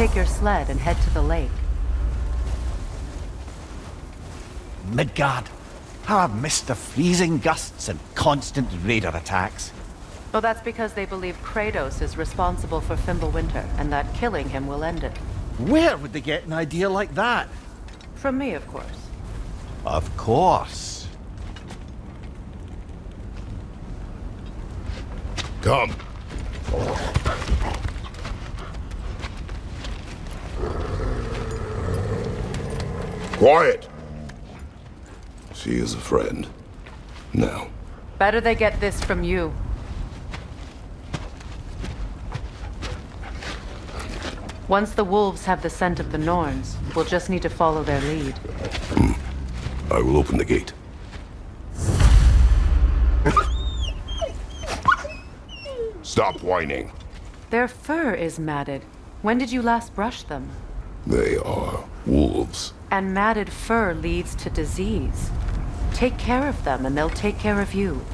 Take your sled and head to the lake. Midgard. How I've missed the freezing gusts and constant raider attacks. Well, that's because they believe Kratos is responsible for Fimbulwinter, and that killing him will end it. Where would they get an idea like that? From me, of course. Of course. Come. Quiet! She is a friend. Now. Better they get this from you. Once the wolves have the scent of the Norns, we'll just need to follow their lead. I will open the gate. Stop whining. Their fur is matted. When did you last brush them? They are wolves. And matted fur leads to disease. Take care of them, and they'll take care of you.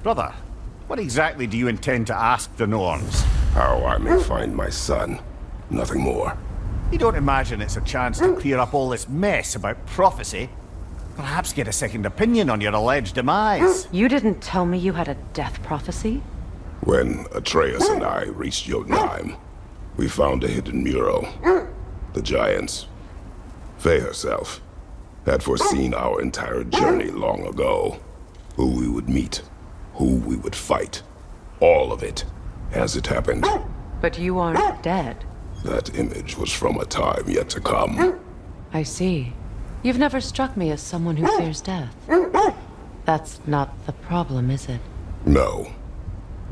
Brother, what exactly do you intend to ask the Norns? How I may find my son. Nothing more. You don't imagine it's a chance to clear up all this mess about prophecy? Perhaps get a second opinion on your alleged demise? You didn't tell me you had a death prophecy? When Atreus and I reached Jotunheim, we found a hidden mural. The giants, Faye herself, had foreseen our entire journey long ago. Who we would meet, who we would fight. All of it, as it happened. But you aren't dead. That image was from a time yet to come. I see. You've never struck me as someone who fears death. That's not the problem, is it? No.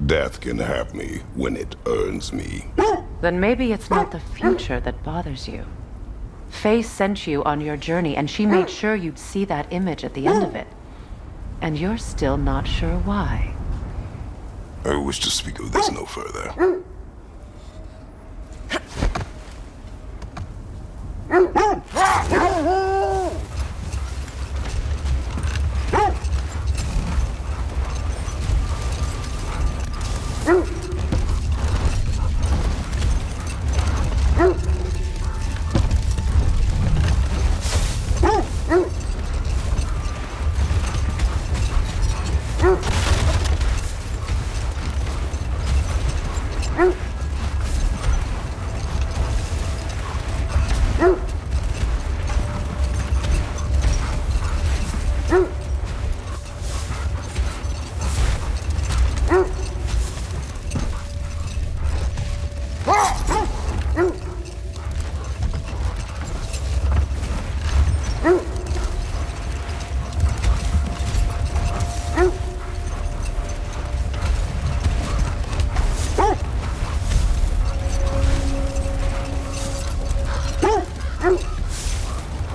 Death can have me when it earns me. Then maybe it's not the future that bothers you. Faye sent you on your journey, and she made sure you'd see that image at the end of it. And you're still not sure why. I wish to speak of this no further.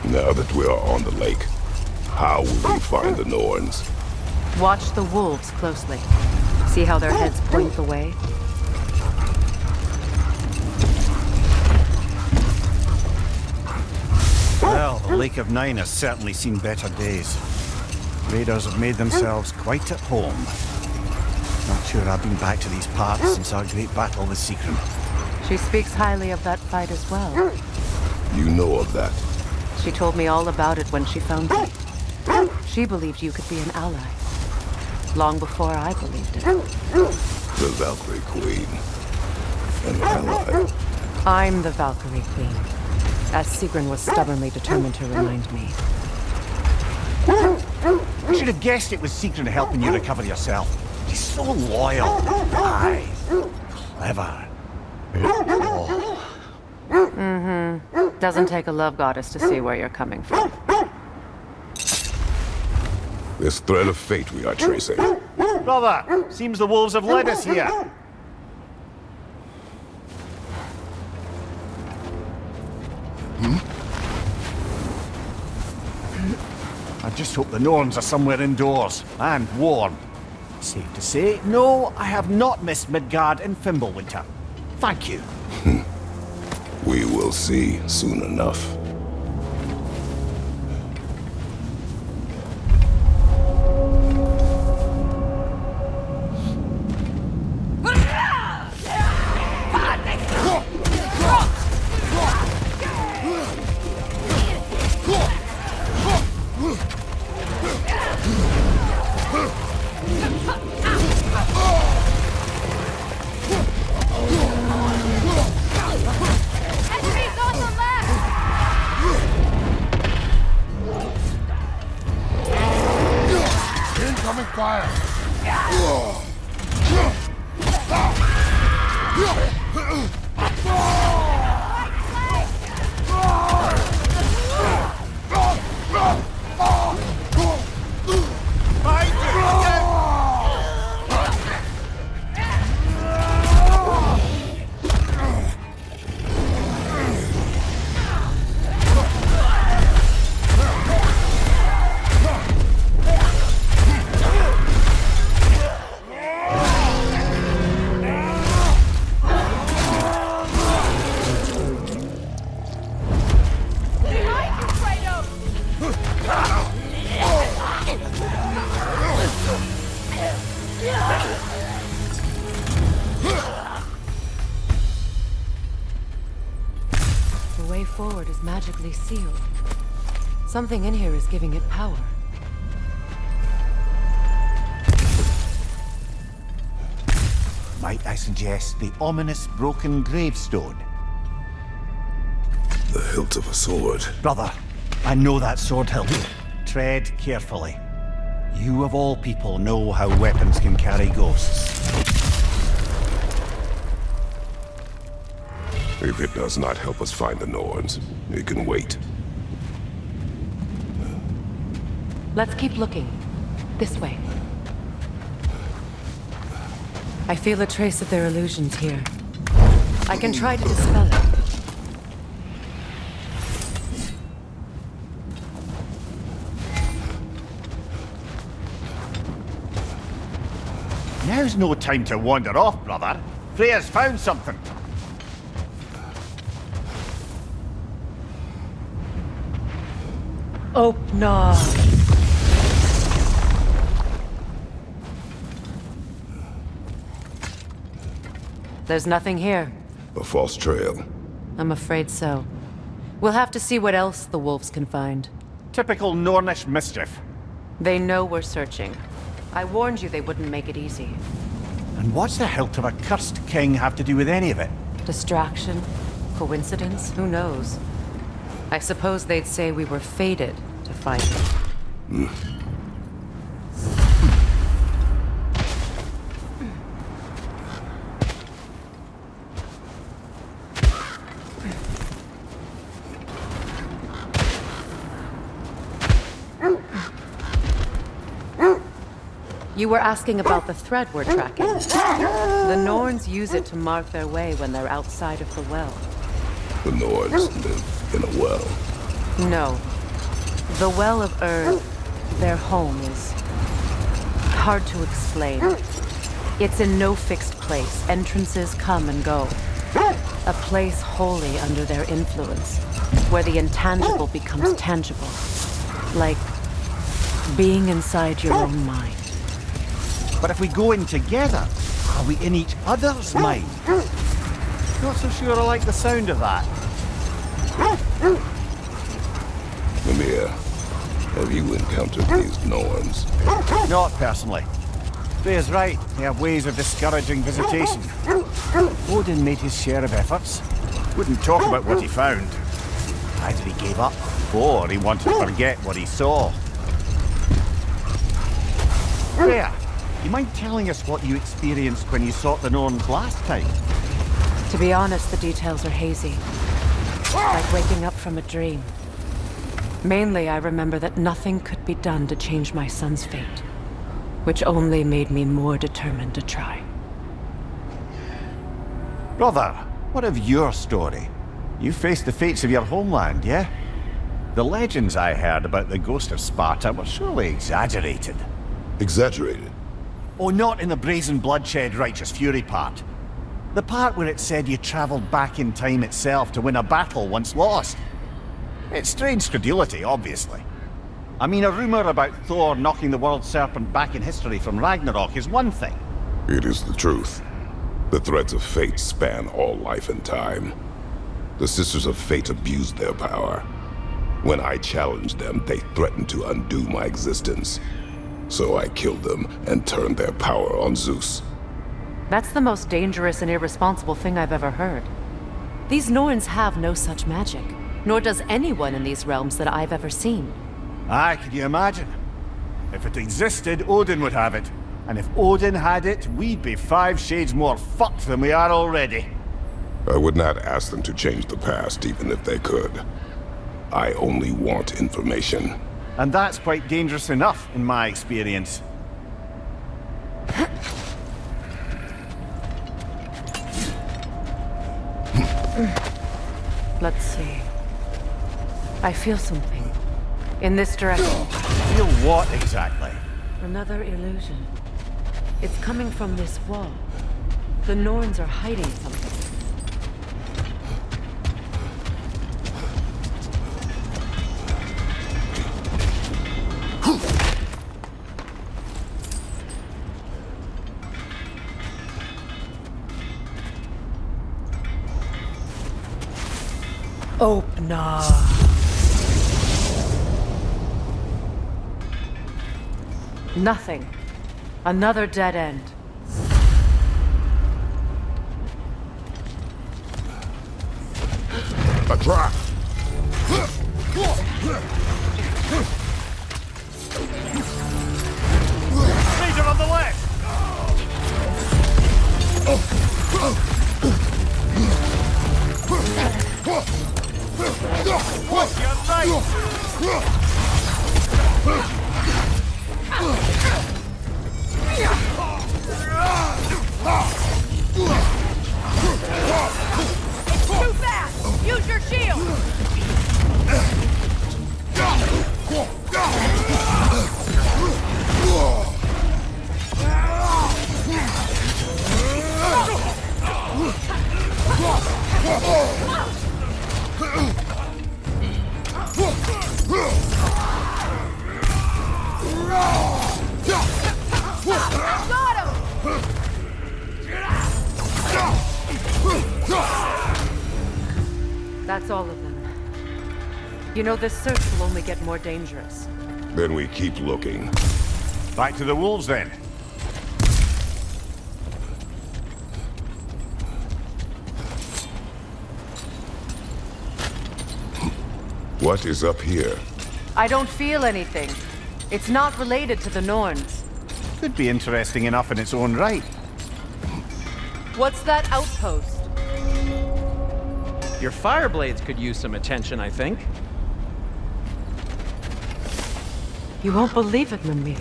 Now that we are on the lake, how will we find the Norns? Watch the wolves closely. See how their heads point the way? Well, the Lake of Nine has certainly seen better days. Raiders have made themselves quite at home. Not sure I've been back to these parts since our great battle with Sigrun. She speaks highly of that fight as well. You know of that. She told me all about it when she found you. She believed you could be an ally. Long before I believed it. The Valkyrie Queen. An ally. I'm the Valkyrie Queen, as Sigrun was stubbornly determined to remind me. I should have guessed it was Sigrun helping you recover yourself. She's so loyal, wise, clever. Oh. Mm-hmm. Doesn't take a love goddess to see where you're coming from. This thread of fate we are tracing. Brother, seems the wolves have led us here. I just hope the Norns are somewhere indoors, and warm. Safe to say, no, I have not missed Midgard in Fimbulwinter. Thank you. We will see soon enough. Forward is magically sealed. Something in here is giving it power. Might I suggest the ominous broken gravestone? The hilt of a sword. Brother, I know that sword hilt. Tread carefully. You of all people know how weapons can carry ghosts. If it does not help us find the Norns, it can wait. Let's keep looking. This way. I feel a trace of their illusions here. I can try to dispel it. Now's no time to wander off, brother. Freya's found something. Oh, no. There's nothing here. A false trail. I'm afraid so. We'll have to see what else the wolves can find. Typical Nornish mischief. They know we're searching. I warned you they wouldn't make it easy. And what's the hilt of a cursed king have to do with any of it? Distraction? Coincidence? Who knows? I suppose they'd say we were fated to fight it. You were asking about the thread we're tracking. The Norns use it to mark their way when they're outside of the well. The Norns live in a well. No. The Well of Earth, their home, is hard to explain. It's in no fixed place. Entrances come and go. A place wholly under their influence, where the intangible becomes tangible. Like being inside your own mind. But if we go in together, are we in each other's mind? Not so sure I like the sound of that. Mimir, have you encountered these Norns? Not personally. Freya's right. They have ways of discouraging visitation. Odin made his share of efforts. Wouldn't talk about what he found. Either he gave up, or he wanted to forget what he saw. Freya, you mind telling us what you experienced when you sought the Norns last time? To be honest, the details are hazy. Like waking up from a dream. Mainly, I remember that nothing could be done to change my son's fate, which only made me more determined to try. Brother, what of your story? You faced the fates of your homeland, yeah? The legends I heard about the ghost of Sparta were surely The part where it said you travelled back in time itself to win a battle once lost. It's strange credulity, obviously. I mean, a rumour about Thor knocking the world serpent back in history from Ragnarok is one thing. It is the truth. The threads of fate span all life and time. The Sisters of Fate abused their power. When I challenged them, they threatened to undo my existence. So I killed them and turned their power on Zeus. That's the most dangerous and irresponsible thing I've ever heard. These Norns have no such magic, nor does anyone in these realms that I've ever seen. Aye, can you imagine? If it existed, Odin would have it. And if Odin had it, we'd be 5 shades more fucked than we are already. I would not ask them to change the past, even if they could. I only want information. And that's quite dangerous enough, in my experience. Let's see. I feel something. In this direction. Feel what exactly? Another illusion. It's coming from this wall. The Norns are hiding something. Opener. Nothing. Another dead end. A trap! Leader on the left! What's your right? It's too fast! Use your shield! Got him! That's all of them. You know, this search will only get more dangerous. Then we keep looking. Back to the wolves, then. What is up here? I don't feel anything. It's not related to the Norns. Could be interesting enough in its own right. What's that outpost? Your fire blades could use some attention, I think. You won't believe it, Mimir.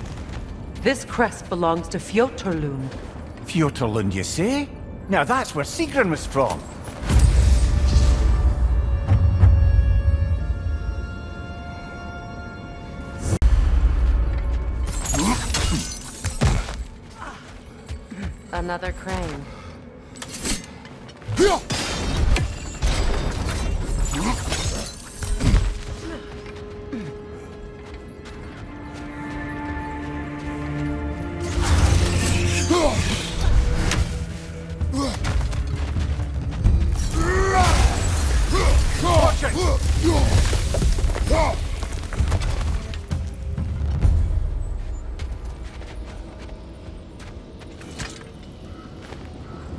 This crest belongs to Fjoturlund. Fjoturlund, you say? Now that's where Sigrun was from. Another crane.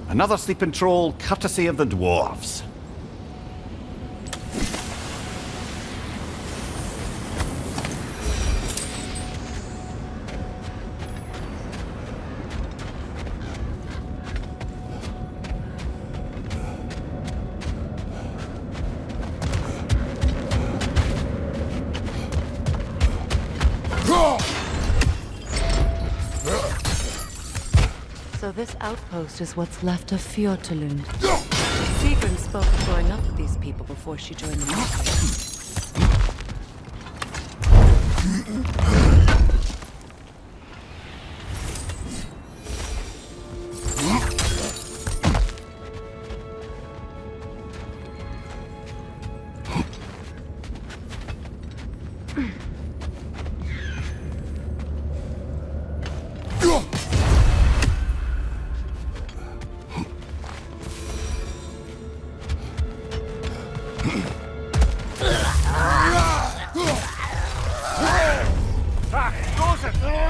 Another sleeping troll, courtesy of the dwarves. So this outpost is what's left of Fjoturlund. Sigrun spoke of growing up with these people before she joined the military.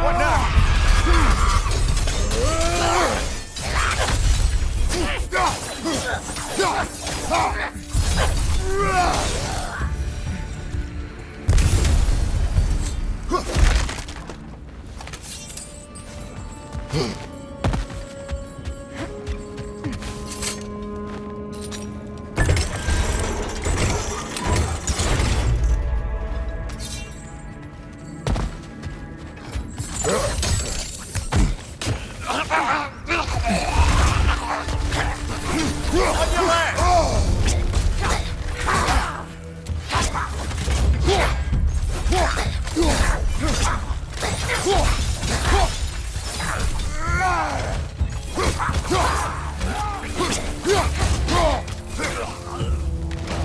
What now?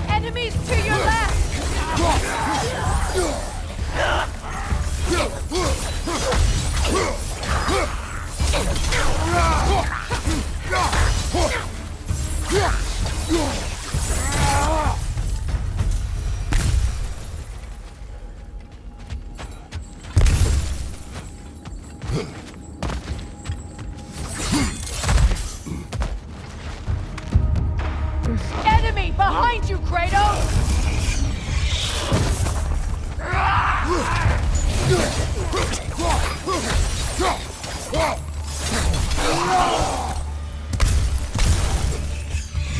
Enemies to your left! Enemy behind you, Kratos!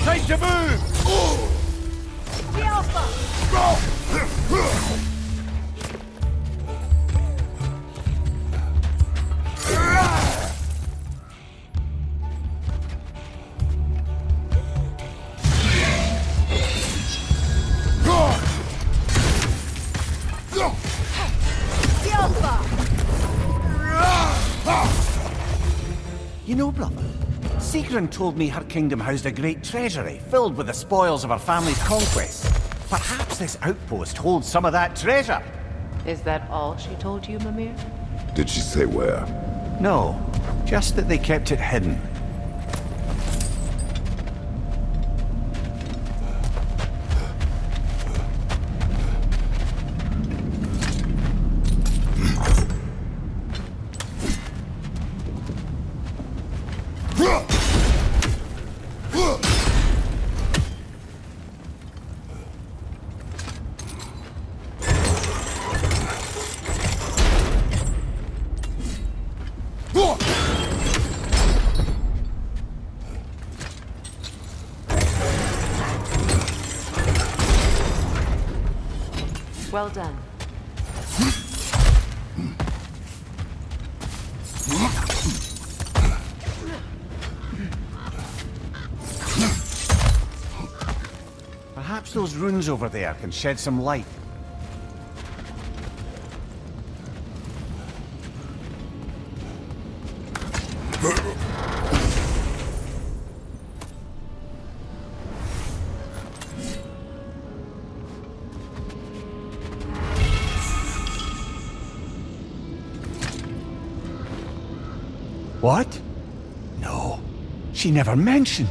Time to move! The Alpha! The Alpha! You know, brother, Sigrun told me her kingdom housed a great treasury filled with the spoils of her family's conquests. Perhaps this outpost holds some of that treasure. Is that all she told you, Mimir? Did she say where? No, just that they kept it hidden. Well done. Perhaps those runes over there can shed some light. What? No, she never mentioned.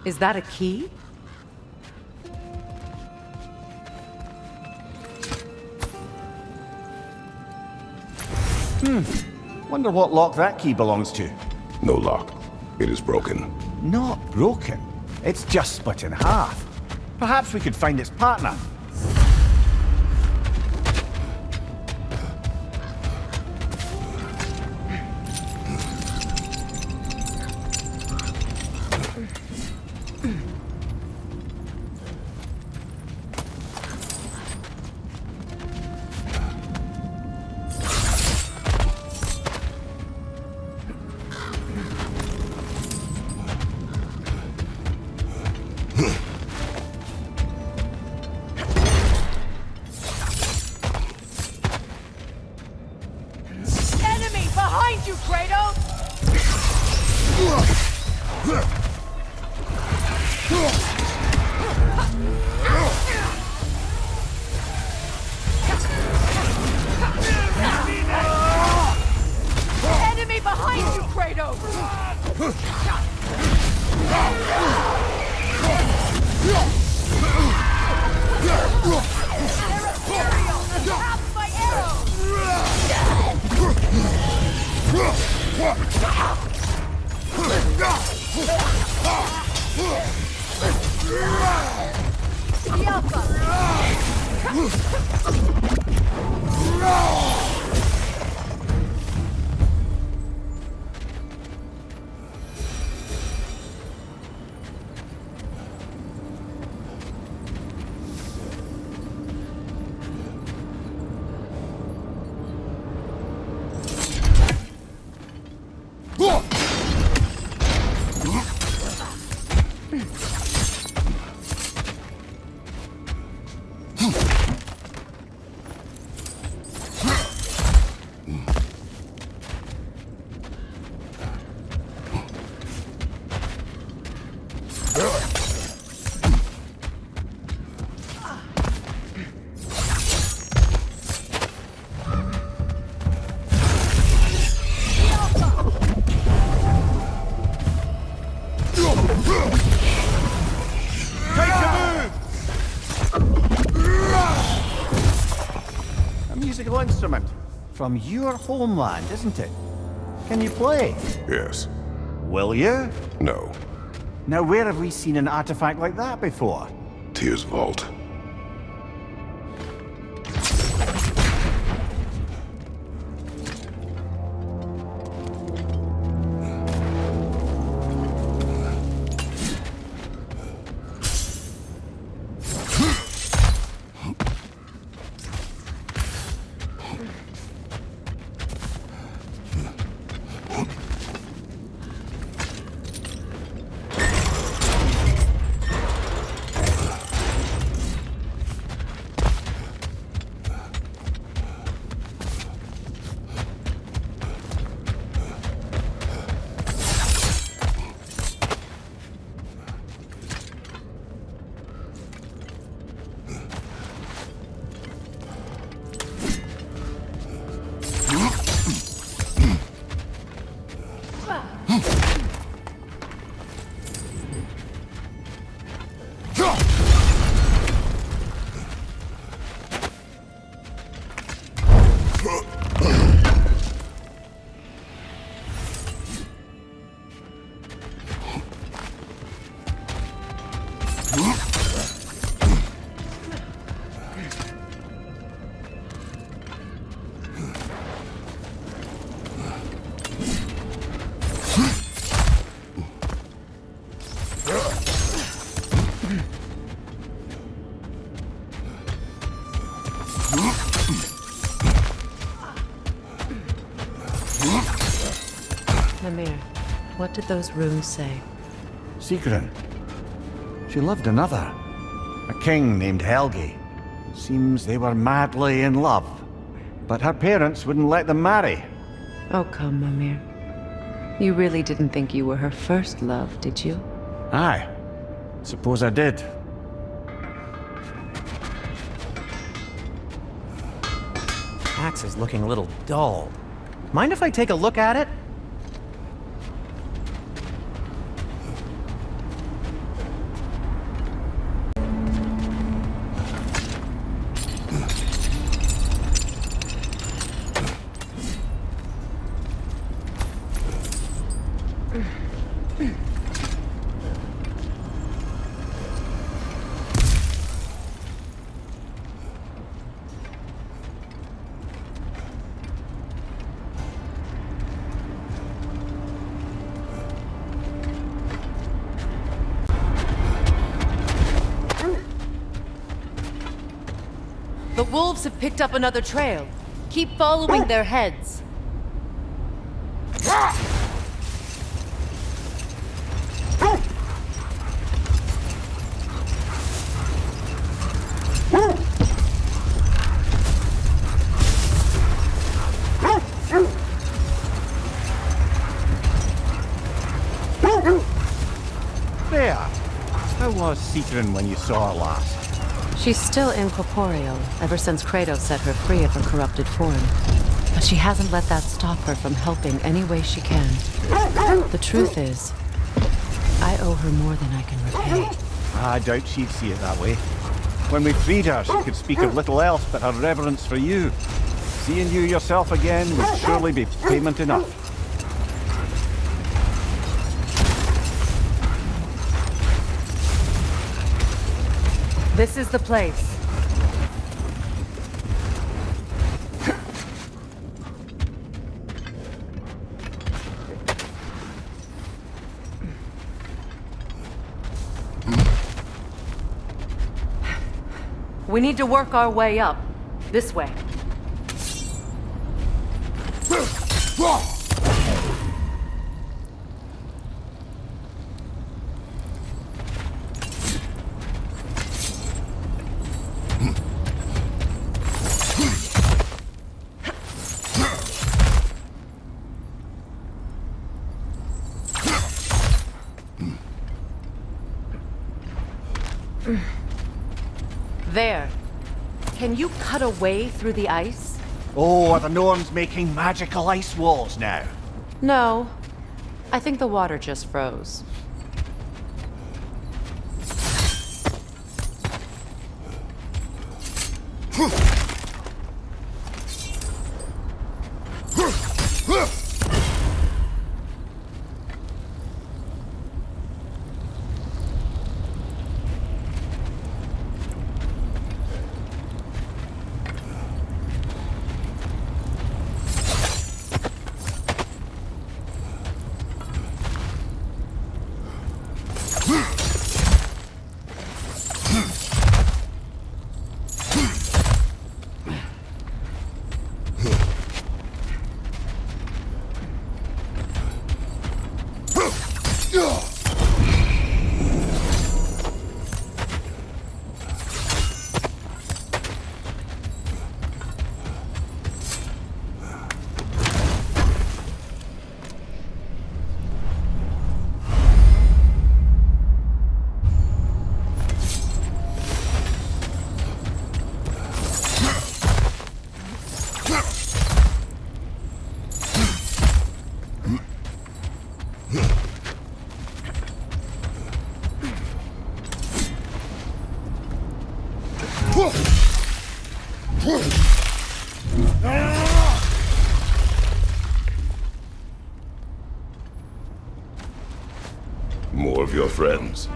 Is that a key? Wonder what lock that key belongs to. No lock. It is broken. Not broken. It's just split in half. Perhaps we could find its partner. Enemy behind you, Kratos! Musical instrument from your homeland, isn't it? Can you play? Yes. Will you? No. Now, where have we seen an artifact like that before? Tyr's vault. Mimir, what did those runes say? Sigrun. She loved another. A king named Helgi. Seems they were madly in love. But her parents wouldn't let them marry. Oh, come, Mimir. You really didn't think you were her first love, did you? Aye. Suppose I did. Axe is looking a little dull. Mind if I take a look at it? The wolves have picked up another trail. Keep following their heads. There. How was Sigrun when you saw her last? She's still incorporeal, ever since Kratos set her free of her corrupted form. But she hasn't let that stop her from helping any way she can. The truth is, I owe her more than I can repay. I doubt she'd see it that way. When we freed her, she could speak of little else but her reverence for you. Seeing you yourself again would surely be payment enough. This is the place. We need to work our way up. This way. There. Can you cut a way through the ice? Oh, are the Norns making magical ice walls now? No. I think the water just froze. More of your friends.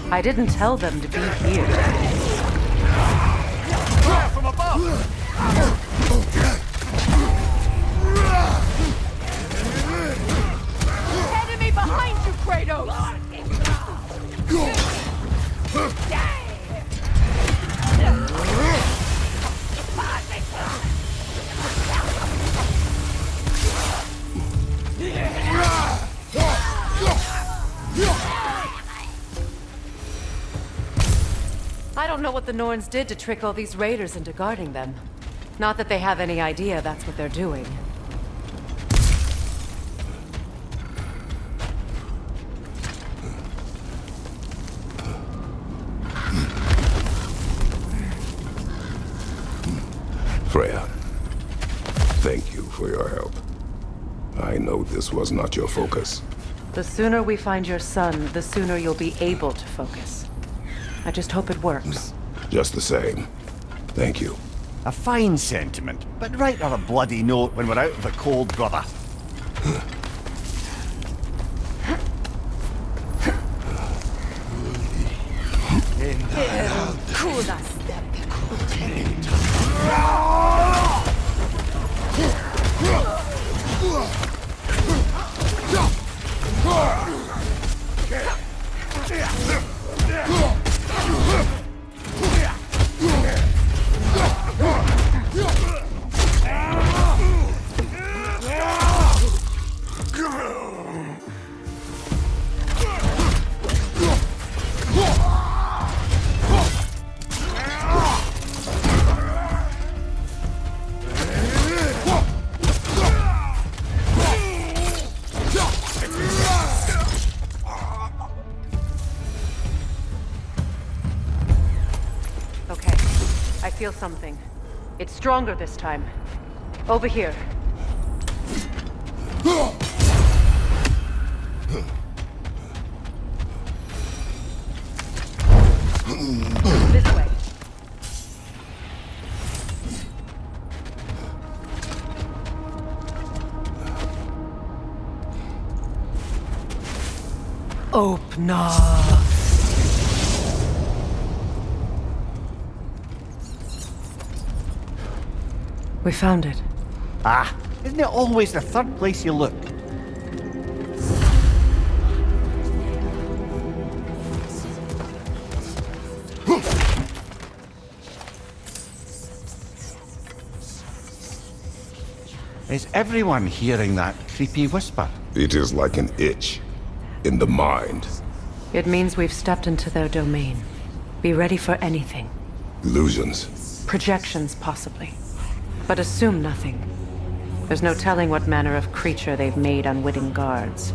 I didn't tell them to be here. Fire from above! Enemy behind you, Kratos! I don't know what the Norns did to trick all these raiders into guarding them. Not that they have any idea that's what they're doing. Freya, thank you for your help. I know this was not your focus. The sooner we find your son, the sooner you'll be able to focus. I just hope it works. Just the same. Thank you. A fine sentiment, but write her a bloody note when we're out of the cold, brother. Okay, I feel something. It's stronger this time. Over here. This way. Open up. We found it. Ah, isn't it always the third place you look? Is everyone hearing that creepy whisper? It is like an itch in the mind. It means we've stepped into their domain. Be ready for anything. Illusions. Projections, possibly. But assume nothing. There's no telling what manner of creature they've made unwitting guards.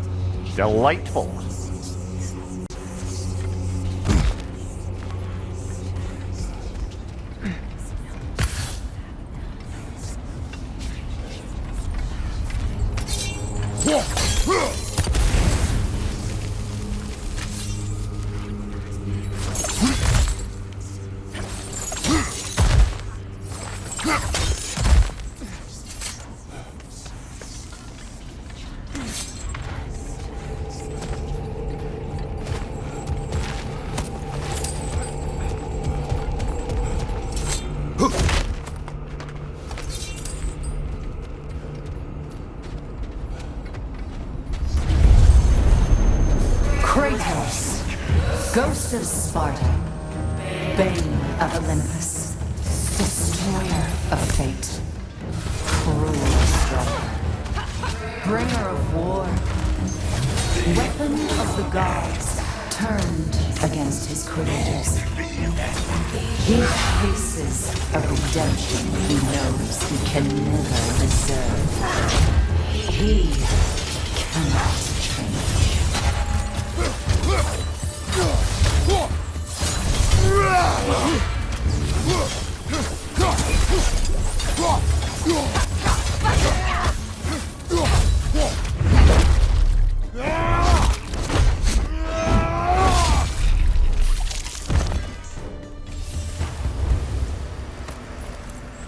Delightful. Kratos, ghost of Sparta, bane of Olympus, destroyer of fate, cruel strike, bringer of war, weapon of the gods, turned against his creators. He faces a redemption he knows he can never deserve. He cannot change.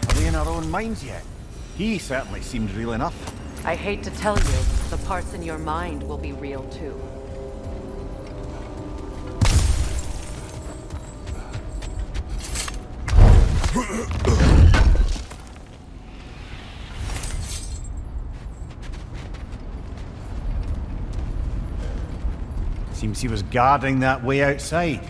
Are we in our own minds yet? He certainly seemed real enough. I hate to tell you, the parts in your mind will be real too. Seems he was guarding that way outside.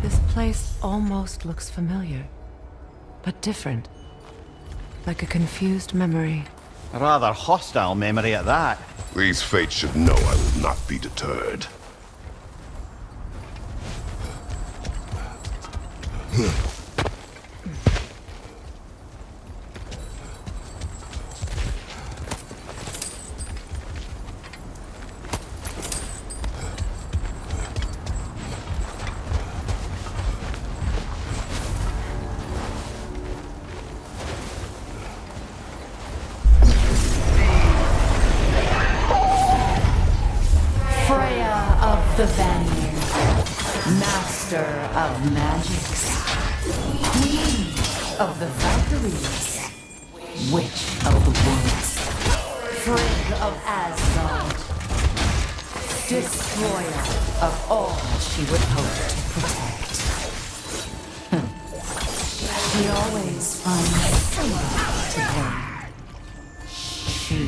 This place almost looks familiar, but different. Like a confused memory. A rather hostile memory at that. These fates should know I will not be deterred. Freya of the Vanir, master of magics, queen of the Valkyries, witch of the woods, Frigg of Asgard, destroyer of all she would hope to protect. She always finds somebody to blame. She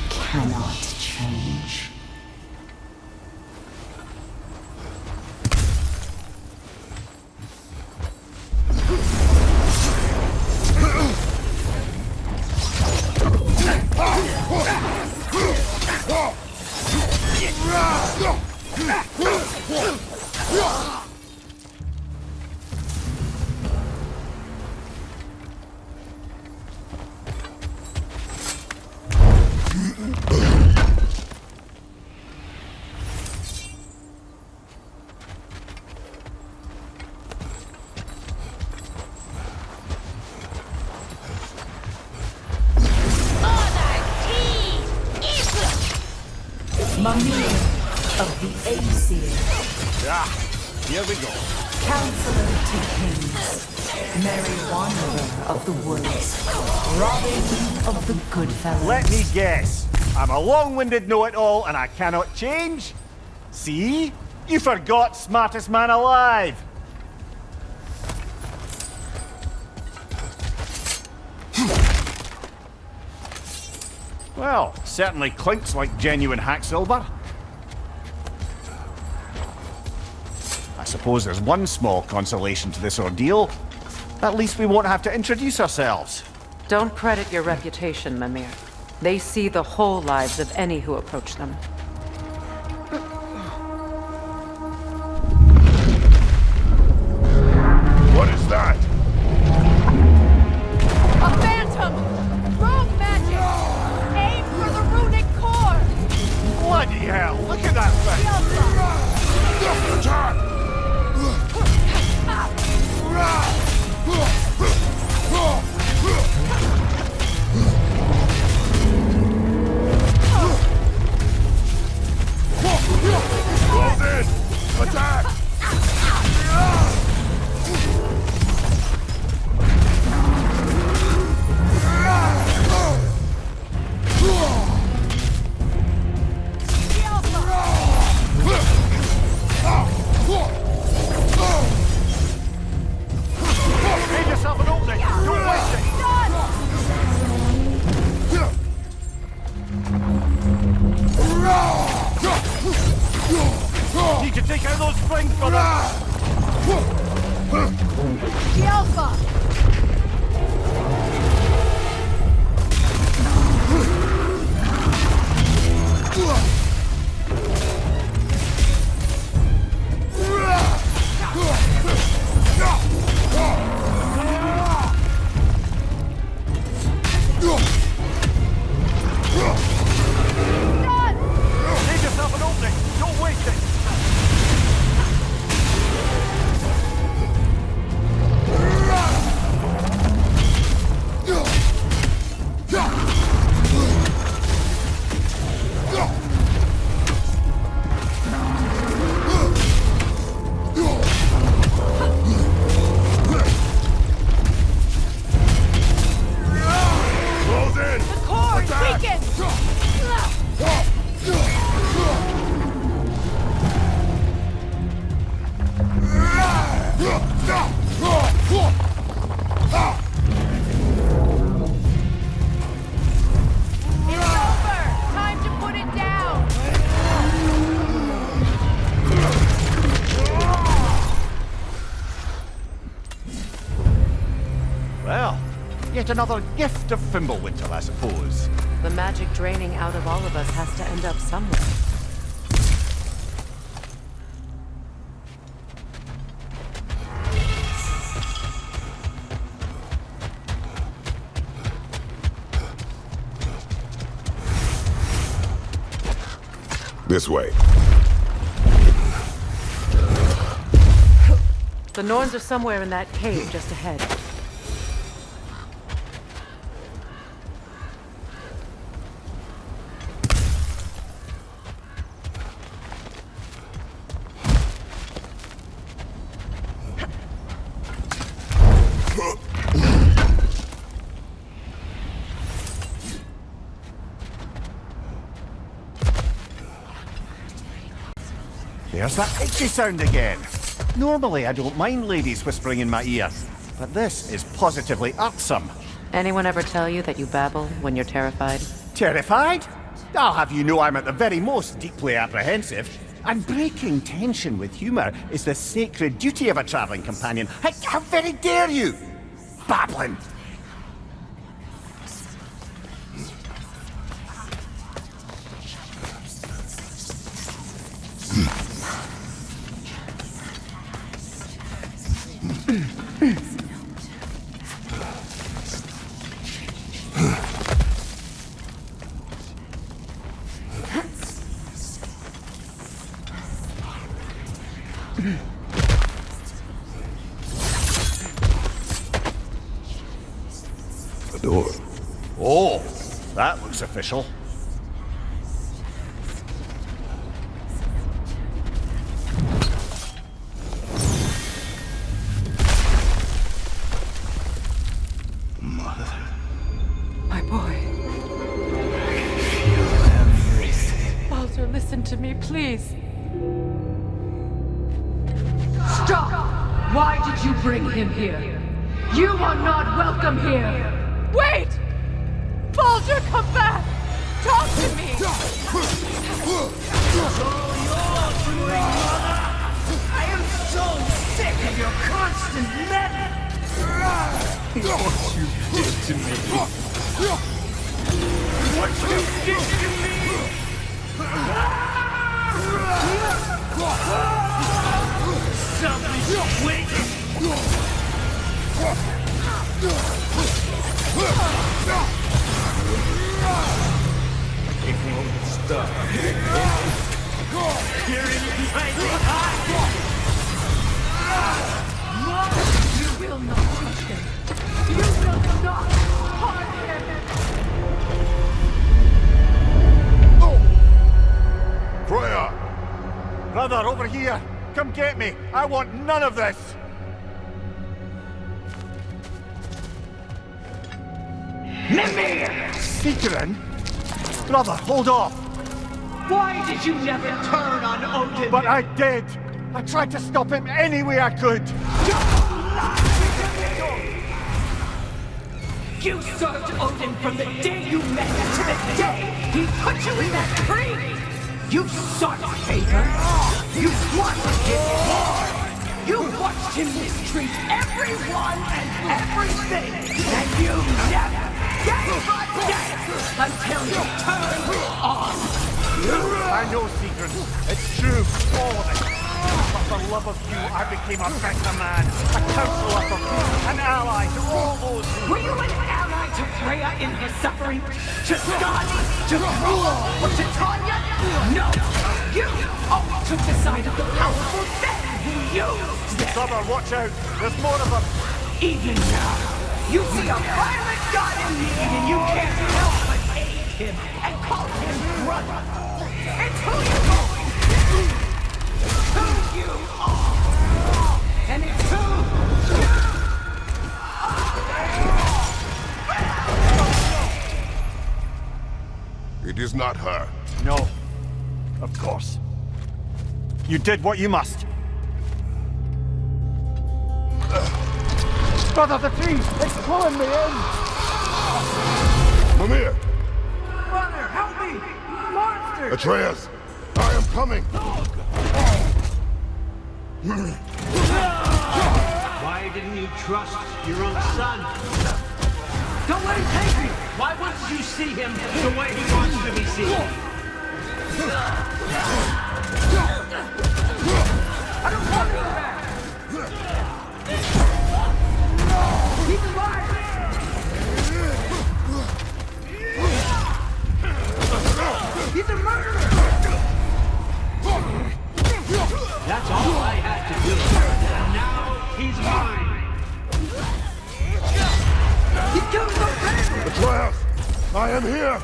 cannot change. Mimir of the Aesir, Ah, here we go. Counselor to Kings, Merry Wanderer of the Woods, Robin of the Goodfellas. Let me guess. I'm a long-winded know-it-all and I cannot change? See? You forgot smartest man alive. Well, certainly clinks like genuine hack silver. I suppose there's one small consolation to this ordeal. At least we won't have to introduce ourselves. Don't credit your reputation, Mimir. They see the whole lives of any who approach them. What is that? A phantom! Rogue magic! Aim for the runic core! Bloody hell, look at that thing! Attack! Close in! Attack! Make yourself an opening! Don't waste it! Need to take out those springs for them! The Alpha! Make yourself an opening! Don't waste it! Close in! The core is Attack! weakened! It's over! Time to put it down! Well, yet another gift of Fimbulwinter, I suppose. The magic draining out of all of us has to end up somewhere. This way. The Norns are somewhere in that cave just ahead. There's that itchy sound again. Normally I don't mind ladies whispering in my ear, but this is positively irksome. Anyone ever tell you that you babble when you're terrified? Terrified? I'll have you know I'm at the very most deeply apprehensive. And breaking tension with humour is the sacred duty of a travelling companion. How very dare you! Babbling! The door. Oh, that looks official. to me, please. Stop! Why did you bring him here? You are not welcome here! Wait! Baldur, come back! Talk to me! I am so sick of your constant meddling! What you did to me! What you did to me! Something wicked! It won't stop. You're in my eye! You will not touch him! You will not harm him! Freya! Brother, over here! Come get me! I want none of this! Mimir! Seekerin? Brother, hold off! Why did you never turn on Odin? But I did! I tried to stop him any way I could! You served Odin from the day you met him to the day he put you in that tree! You sought favor! You wanted his war! You watched him mistreat everyone and everything! And you never gave a damn until you turned on! I know, Seekerin. It's true, all of it. But for love of you, I became a better man, a counselor for peace, an ally to all those who... Were you an ally to Freya in her suffering? To Skadi? To Grua? Or to Tanya? No! You always took the side of the powerful then who used them! Brother, watch out! There's more of them! Even now, you see a violent god in need and you can't help but aid him and call him brother! It's who you're going to be! It's who you are! And it's who you are! It is not her. No. Of course. You did what you must. Brother, the tree! It's pulling me in! Mimir! Brother, help me! Monster! Atreus! I am coming! Why didn't you trust your own son? Don't let him take me! Why wouldn't you see him the way he wants to be seen? I don't want him back! He's alive! He's a murderer! That's all I had to do. And now he's mine. He killed my family! Atreus! I am here!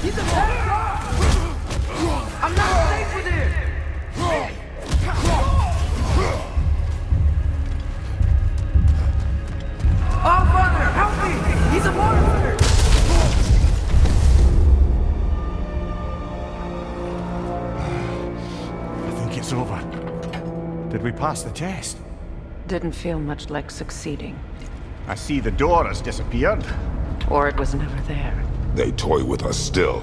He's a bad guy! I'm not safe with him! Oh, brother, help me! He's a monster! I think it's over. Did we pass the test? Didn't feel much like succeeding. I see the door has disappeared. Or it was never there. They toy with us still.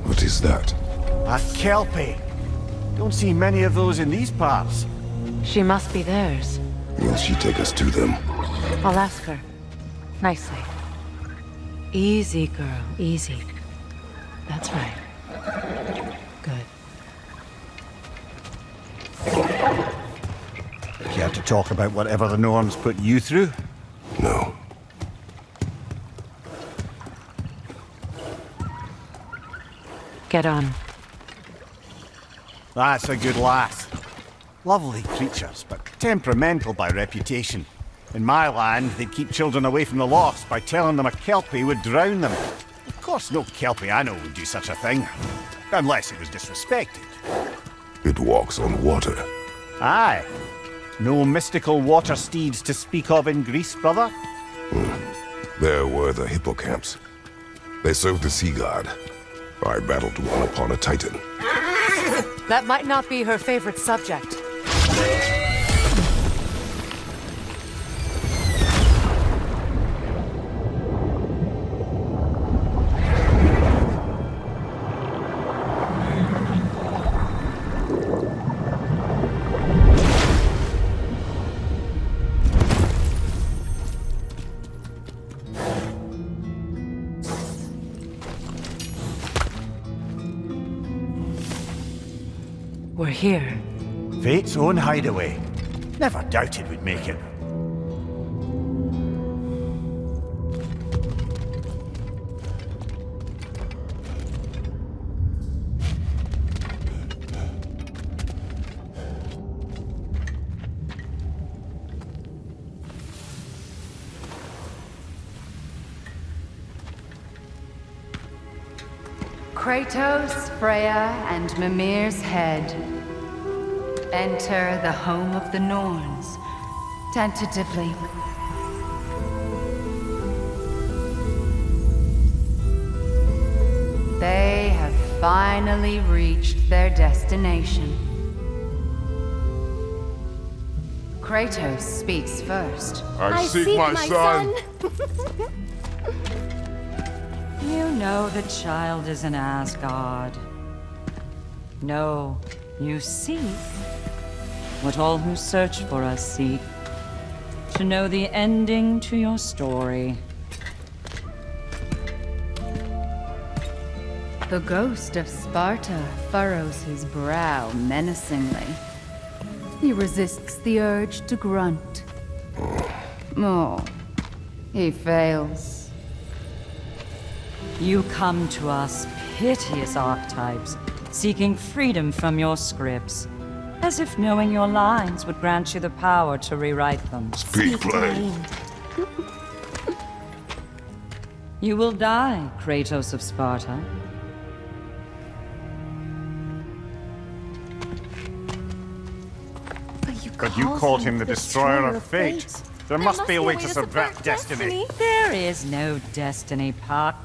What is that? A Kelpie. Don't see many of those in these parts. She must be theirs. Will she take us to them? I'll ask her. Nicely. Easy, girl. Easy. That's right. Good. Care to talk about whatever the Norns put you through? No. Get on. That's a good lass. Lovely creatures, but temperamental by reputation. In my land, they'd keep children away from the lost by telling them a Kelpie would drown them. Of course, no Kelpie I know would do such a thing. Unless it was disrespected. It walks on water. Aye. No mystical water steeds to speak of in Greece, brother? There were the hippocamps. They served the sea god. I battled one upon a titan. That might not be her favorite subject. We're here. Fate's own hideaway. Never doubted we'd make it. Kratos, Freya, and Mimir's head. Enter the home of the Norns, tentatively. They have finally reached their destination. Kratos speaks first. I seek my son. You know the child is an Asgard. No, you seek what all who search for us seek. To know the ending to your story. The ghost of Sparta furrows his brow menacingly. He resists the urge to grunt. Oh, he fails. You come to us, piteous archetypes, seeking freedom from your scripts, as if knowing your lines would grant you the power to rewrite them. Speak plain. You will die, Kratos of Sparta. But you called him the destroyer of fate. There must be a way to subvert destiny. There is no destiny, Puck.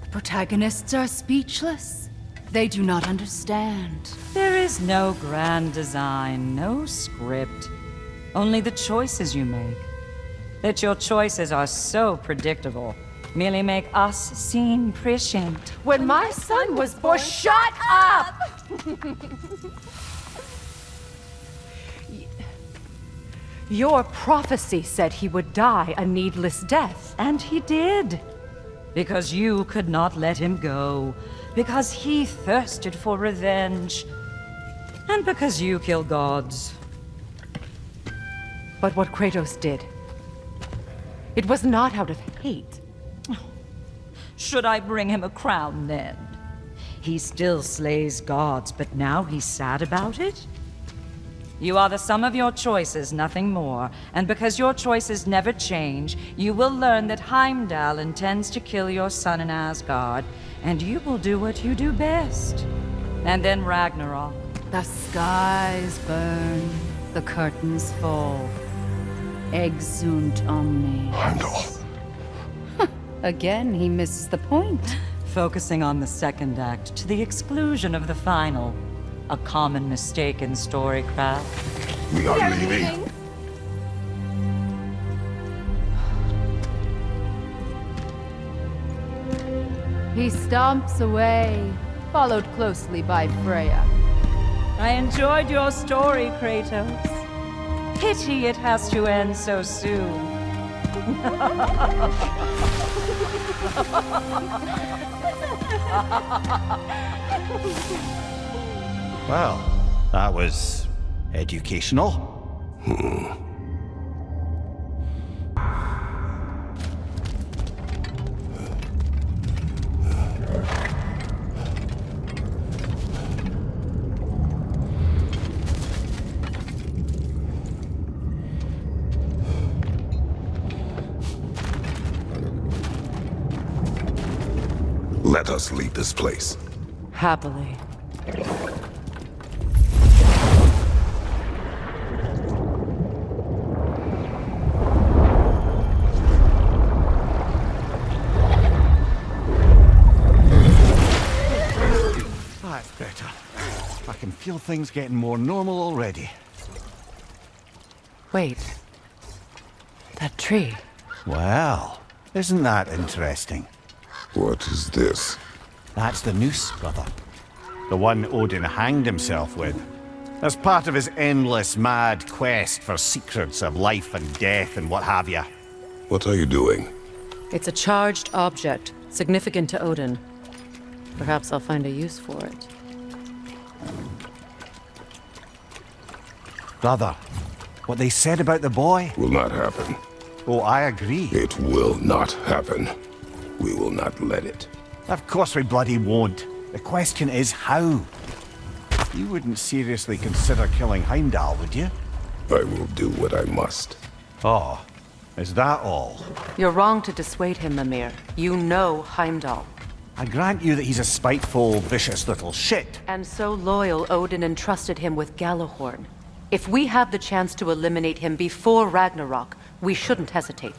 The protagonists are speechless. They do not understand. There is no grand design, no script. Only the choices you make. That your choices are so predictable merely make us seem prescient. When my son was born, shut up! Your prophecy said he would die a needless death. And he did. Because you could not let him go. Because he thirsted for revenge. And because you kill gods. But what Kratos did, it was not out of hate. Should I bring him a crown then? He still slays gods, but now he's sad about it? You are the sum of your choices, nothing more. And because your choices never change, you will learn that Heimdall intends to kill your son in Asgard, and you will do what you do best. And then Ragnarok. The skies burn, the curtains fall. Exunt omnes. Heimdall. Again, he misses the point. Focusing on the second act to the exclusion of the final. A common mistake in storycraft. We are leaving. He stomps away, followed closely by Freya. I enjoyed your story, Kratos. Pity it has to end so soon. Well, that was educational. Let us leave this place. Happily. feel things getting more normal already. Wait. That tree. Well, isn't that interesting? What is this? That's the noose, brother. The one Odin hanged himself with. As part of his endless, mad quest for secrets of life and death and what have you. What are you doing? It's a charged object, significant to Odin. Perhaps I'll find a use for it. Brother, what they said about the boy? Will not happen. Oh, I agree. It will not happen. We will not let it. Of course we bloody won't. The question is how. You wouldn't seriously consider killing Heimdall, would you? I will do what I must. Oh, is that all? You're wrong to dissuade him, Mimir. You know Heimdall. I grant you that he's a spiteful, vicious little shit. And so loyal, Odin entrusted him with Gjallarhorn. If we have the chance to eliminate him before Ragnarok, we shouldn't hesitate.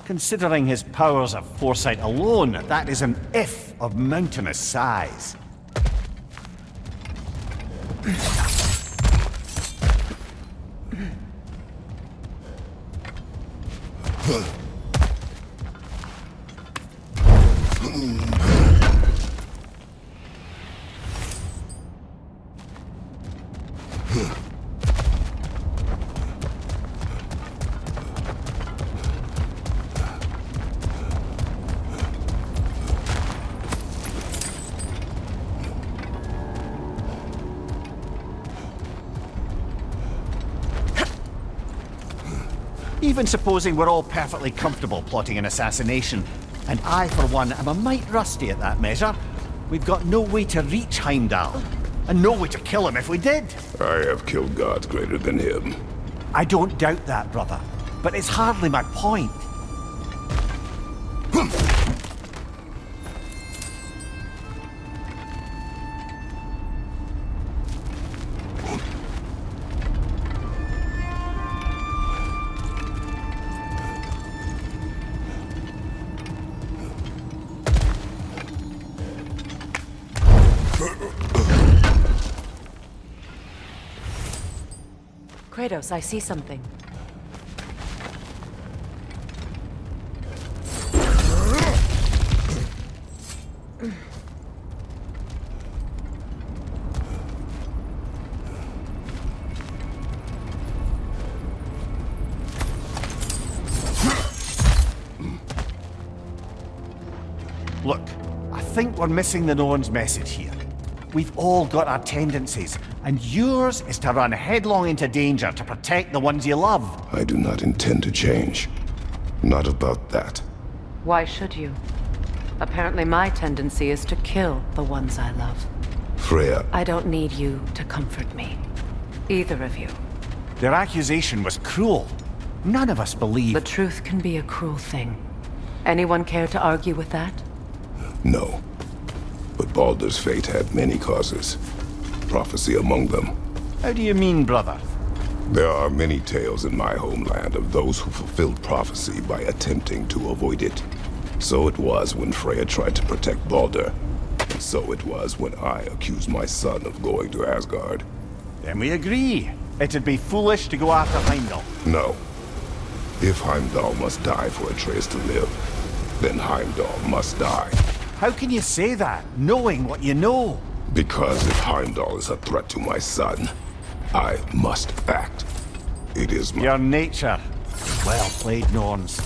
Considering his powers of foresight alone, that is an if of mountainous size. Even supposing we're all perfectly comfortable plotting an assassination, and I, for one, am a mite rusty at that measure, we've got no way to reach Heimdall, and no way to kill him if we did. I have killed gods greater than him. I don't doubt that, brother, but it's hardly my point. Kratos, I see something. Look, I think we're missing the Norn's message here. We've all got our tendencies, and yours is to run headlong into danger to protect the ones you love. I do not intend to change. Not about that. Why should you? Apparently my tendency is to kill the ones I love. Freya, I don't need you to comfort me. Either of you. Their accusation was cruel. None of us believe... The truth can be a cruel thing. Anyone care to argue with that? no. But Baldur's fate had many causes. Prophecy among them. How do you mean, brother? There are many tales in my homeland of those who fulfilled prophecy by attempting to avoid it. So it was when Freya tried to protect Baldur. And so it was when I accused my son of going to Asgard. Then we agree. It'd be foolish to go after Heimdall. No. If Heimdall must die for Atreus to live, then Heimdall must die. How can you say that, knowing what you know? Because if Heimdall is a threat to my son, I must act. It is my... Your nature. Well played, Norns.